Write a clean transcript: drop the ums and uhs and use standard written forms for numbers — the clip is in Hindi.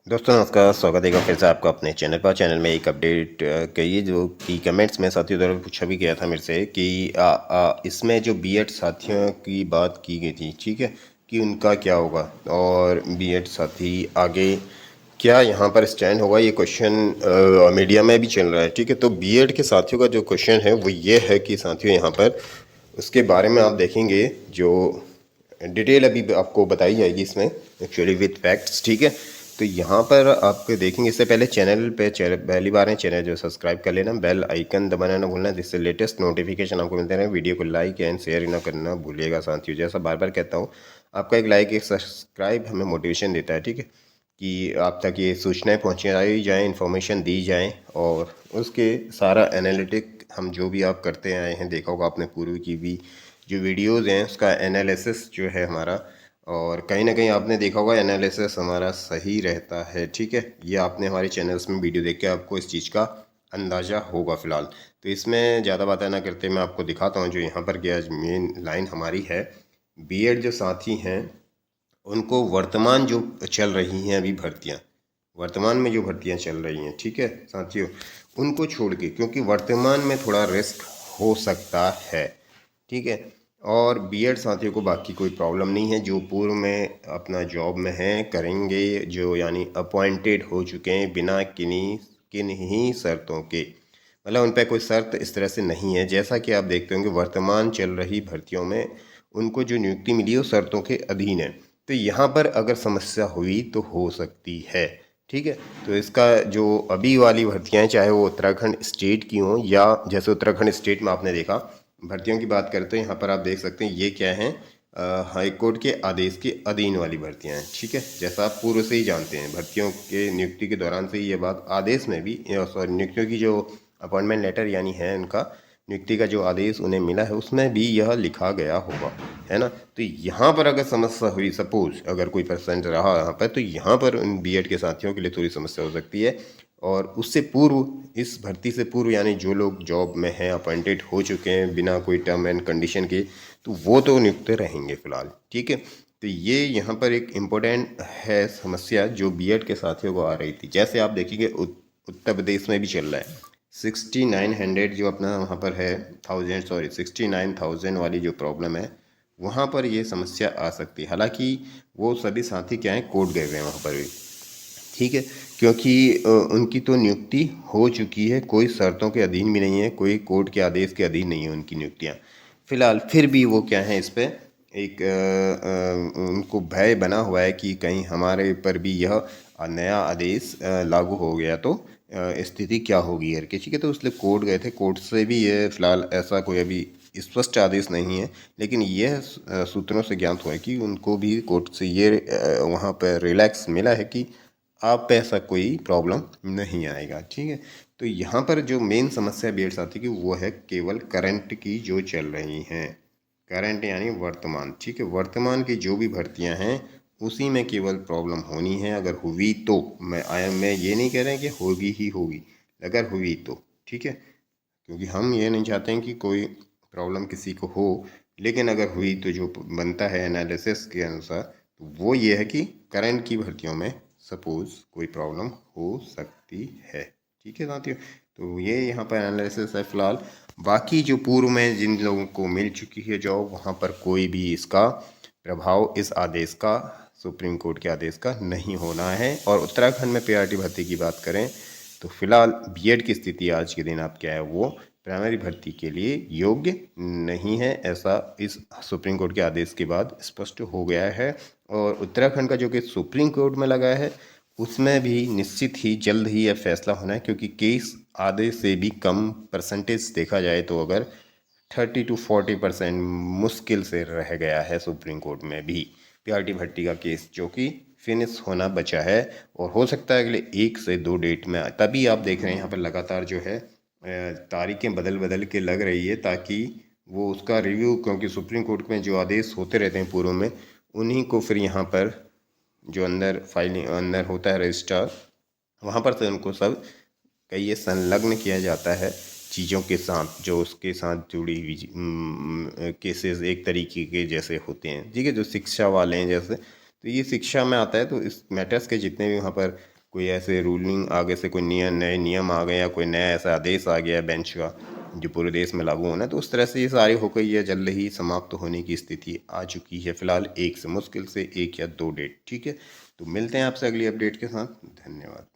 दोस्तों नमस्कार, स्वागत है फिर से आपका अपने चैनल पर। चैनल में एक अपडेट कहिए जो कि कमेंट्स में साथियों द्वारा पूछा भी गया था मेरे से कि इसमें जो बीएड साथियों की बात की गई थी, ठीक है, कि उनका क्या होगा और बीएड साथी आगे क्या यहाँ पर स्टैंड होगा। ये क्वेश्चन मीडिया में भी चल रहा है, ठीक है। तो बीएड के साथियों का जो क्वेश्चन है वो ये है कि साथियों यहाँ पर उसके बारे में आप देखेंगे जो डिटेल अभी आपको बताई जाएगी इसमें एक्चुअली विद फैक्ट्स, ठीक है। तो यहाँ पर आप देखेंगे, इससे पहले चैनल पे पहली बार है चैनल जो सब्सक्राइब कर लेना, बेल आइकन दबाना ना भूलना, जिससे लेटेस्ट नोटिफिकेशन आपको मिलते रहे। वीडियो को लाइक एंड शेयर ना करना भूलिएगा साथियों। जैसा बार बार कहता हूँ, आपका एक लाइक एक सब्सक्राइब हमें मोटिवेशन देता है, ठीक है, कि आप तक ये सूचनाएँ पहुँचाई जाएँ, इन्फॉर्मेशन दी जाएँ और उसके सारा एनालिटिक हम जो भी आप करते आए हैं, देखा होगा आपने पूर्व की भी जो वीडियोज़ हैं उसका एनालिसिस जो है हमारा, और कहीं ना कहीं आपने देखा होगा एनालिसिस हमारा सही रहता है, ठीक है। ये आपने हमारे चैनल्स में वीडियो देख के आपको इस चीज़ का अंदाज़ा होगा फ़िलहाल। तो इसमें ज़्यादा बातें ना करते मैं आपको दिखाता हूँ जो यहाँ पर क्या मेन लाइन हमारी है। बीएड जो साथी हैं उनको वर्तमान जो चल रही हैं अभी भर्तियाँ, वर्तमान में जो भर्तियाँ चल रही हैं, ठीक है साथियों, उनको छोड़ के, क्योंकि वर्तमान में थोड़ा रिस्क हो सकता है, ठीक है। और बीएड साथियों को बाकी कोई प्रॉब्लम नहीं है, जो पूर्व में अपना जॉब में हैं करेंगे, जो यानी अपॉइंटेड हो चुके हैं बिना किन्हीं किन ही शर्तों के, मतलब उन पर कोई शर्त इस तरह से नहीं है। जैसा कि आप देखते होंगे वर्तमान चल रही भर्तियों में उनको जो नियुक्ति मिली है वो शर्तों के अधीन है। तो यहाँ पर अगर समस्या हुई तो हो सकती है, ठीक है। तो इसका जो अभी वाली भर्तियाँ हैं, चाहे वो उत्तराखंड स्टेट की हों या जैसे उत्तराखंड स्टेट में आपने देखा भर्तियों की बात करते हैं, यहाँ पर आप देख सकते हैं ये क्या है, हाई कोर्ट के आदेश के अधीन वाली भर्तियां हैं, ठीक है। जैसा आप पूर्व से ही जानते हैं भर्तियों के नियुक्ति के दौरान से ही ये बात आदेश में भी, सॉरी, नियुक्तियों की जो अपॉइंटमेंट लेटर यानी है उनका नियुक्ति का जो आदेश उन्हें मिला है उसमें भी यह लिखा गया होगा, है ना। तो यहाँ पर अगर समस्या हुई, सपोज अगर कोई परसेंट रहा यहाँ पर, तो यहाँ पर उन बीएड के साथियों के लिए थोड़ी समस्या हो सकती है। और उससे पूर्व, इस भर्ती से पूर्व यानी जो लोग जॉब में हैं, अपॉइंटेड हो चुके हैं बिना कोई टर्म एंड कंडीशन के, तो वो तो नियुक्त रहेंगे फिलहाल, ठीक है। तो ये यहाँ पर एक इम्पोर्टेंट है समस्या जो बीएड के साथियों को आ रही थी। जैसे आप देखेंगे उत्तर प्रदेश में भी चल रहा है 6900 जो अपना वहाँ पर है, 69,000 वाली जो प्रॉब्लम है, वहाँ पर ये समस्या आ सकती है। हालांकि वो सभी साथी क्या है, कोर्ट गए हुए हैं वहाँ पर भी, ठीक है, क्योंकि उनकी तो नियुक्ति हो चुकी है, कोई शर्तों के अधीन भी नहीं है, कोई कोर्ट के आदेश के अधीन नहीं है उनकी नियुक्तियाँ फिलहाल। फिर भी वो क्या है, इस पर एक उनको भय बना हुआ है कि कहीं हमारे पर भी यह नया आदेश लागू हो गया तो स्थिति क्या होगी यार की, ठीक है। तो इसलिए कोर्ट गए थे, कोर्ट से भी ये फिलहाल ऐसा कोई अभी स्पष्ट आदेश नहीं है, लेकिन यह सूत्रों से ज्ञात हुआ है कि उनको भी कोर्ट से ये वहाँ पर रिलैक्स मिला है कि आप पे ऐसा कोई प्रॉब्लम नहीं आएगा, ठीक है। तो यहाँ पर जो मेन समस्या बीएड साथी की वो है केवल करंट की जो चल रही हैं, करंट यानी वर्तमान, ठीक है। वर्तमान की जो भी भर्तियाँ हैं उसी में केवल प्रॉब्लम होनी है। अगर हुई तो मैं ये नहीं कह रहे हैं कि होगी ही होगी, अगर हुई तो ठीक है, क्योंकि हम ये नहीं चाहते हैं कि कोई प्रॉब्लम किसी को हो, लेकिन अगर हुई तो जो बनता है एनालिसिस के अनुसार, तो वो ये है कि करंट की भर्तियों में सपोज कोई प्रॉब्लम हो सकती है, ठीक है साथियों। तो ये यहाँ पर एनालिसिस है फिलहाल। बाकी जो पूर्व में जिन लोगों को मिल चुकी है जॉब, वहाँ पर कोई भी इसका प्रभाव इस आदेश का, सुप्रीम कोर्ट के आदेश का नहीं होना है। और उत्तराखंड में पीआरटी भर्ती की बात करें तो फिलहाल बीएड की स्थिति आज के दिन आप क्या है, वो प्राइमरी भर्ती के लिए योग्य नहीं है, ऐसा इस सुप्रीम कोर्ट के आदेश के बाद स्पष्ट हो गया है। और उत्तराखंड का जो कि सुप्रीम कोर्ट में लगा है उसमें भी निश्चित ही जल्द ही यह फैसला होना है, क्योंकि केस आधे से भी कम परसेंटेज देखा जाए तो अगर 30 to 40% मुश्किल से रह गया है सुप्रीम कोर्ट में भी पीआरटी भट्टी का केस, जो कि फिनिश होना बचा है। और हो सकता है अगले 1 से 2 डेट में, तभी आप देख रहे हैं यहाँ पर लगातार जो है तारीखें बदल बदल के लग रही है, ताकि वो उसका रिव्यू, क्योंकि सुप्रीम कोर्ट में जो आदेश होते रहते हैं पूर्व में, उन्हीं को फिर यहाँ पर जो अंदर फाइलिंग अंदर होता है रजिस्ट्रार, वहाँ पर से उनको सब कई ये संलग्न किया जाता है चीज़ों के साथ, जो उसके साथ जुड़ी हुई केसेस एक तरीके के जैसे होते हैं, ठीक है, जो शिक्षा वाले हैं जैसे, तो ये शिक्षा में आता है। तो इस मैटर्स के जितने भी वहाँ पर कोई ऐसे रूलिंग आगे से कोई नए नियम आ गए या कोई नया ऐसा आदेश आ गया है बेंच का जो पूरे देश में लागू होना है, तो उस तरह से ये सारी हो गई है, जल्द ही समाप्त होने की स्थिति आ चुकी है फ़िलहाल, एक से मुश्किल से 1 या 2 डेट। ठीक है, तो मिलते हैं आपसे अगली अपडेट के साथ। धन्यवाद।